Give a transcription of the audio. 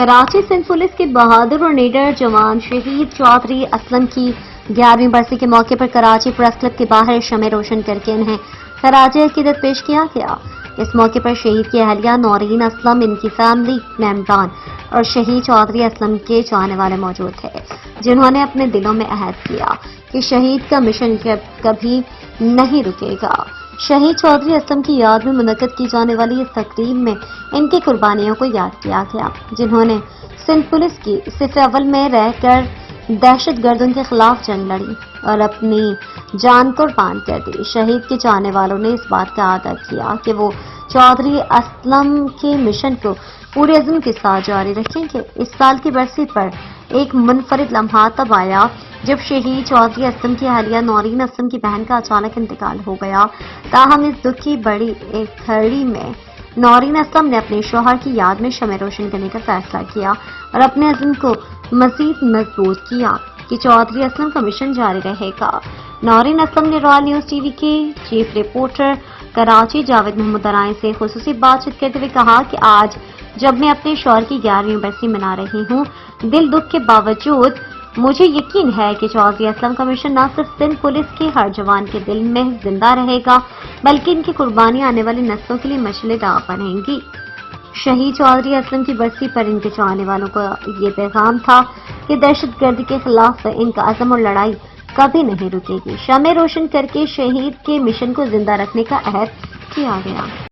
Karachi Sindh police کے بہادر اور nether جوان شہید چودھری اسلم کی 11ویں برسی کے موقع پر کراچی پریس کلب کے باہر شمع روشن کر کے انہیں خراج عقیدت پیش کیا گیا۔ اس موقع پر شہید کی اہلیہ نورین اسلم، ان کی فیملی ممبران اور شہید چودھری اسلم کے چاہنے والے موجود تھے، جنہوں نے اپنے دلوں میں عہد کیا کہ شہید کا مشن کبھی نہیں رکے گا۔ شہید چودھری اسلم کی یاد میں منعقد کی جانے والی اس تقریب میں ان کی قربانیوں کو یاد کیا گیا، جنہوں نے سندھ پولیس کی صف اول میں رہ کر دہشت گردوں کے خلاف جنگ لڑی اور اپنی جان قربان کر دی۔ شہید کے چاہنے والوں نے اس بات کا اعادہ کیا کہ وہ چودھری اسلم کے مشن کو پورے عزم کے ساتھ جاری رکھیں گے۔ اس سال کی برسی پر ایک منفرد لمحہ تب آیا جب شہید چودھری اسلم کی اہلیہ نورین اسلم کی بہن کا اچانک انتقال ہو گیا۔ تاہم اس دکھ کی بڑی ایک گھڑی میں نورین اسلم نے اپنے شوہر کی یاد میں شمع روشن کرنے کا فیصلہ کیا اور اپنے عزم کو مزید مضبوط کیا کہ چودھری اسلم کا مشن جاری رہے گا۔ نورین اسلم نے رائل نیوز ٹی وی کے چیف رپورٹر کراچی جاوید محمد ارائیں سے خصوصی بات چیت کرتے ہوئے کہا کہ آج جب میں اپنے شوہر کی 11ویں برسی منا رہی ہوں، دل دکھ کے باوجود مجھے یقین ہے کہ چودھری اسلم کا مشن نہ صرف سندھ پولیس کے ہر جوان کے دل میں زندہ رہے گا بلکہ ان کی قربانیاں آنے والی نسلوں کے لیے مشعل راہ بنیں گی۔ شہید چودھری اسلم کی برسی پر ان کے چاہنے والوں کا یہ پیغام تھا کہ دہشت گردی کے خلاف ان کا عزم اور لڑائی کبھی نہیں رکے گی۔ شمع روشن کر کے شہید کے مشن کو زندہ رکھنے کا عہد کیا گیا۔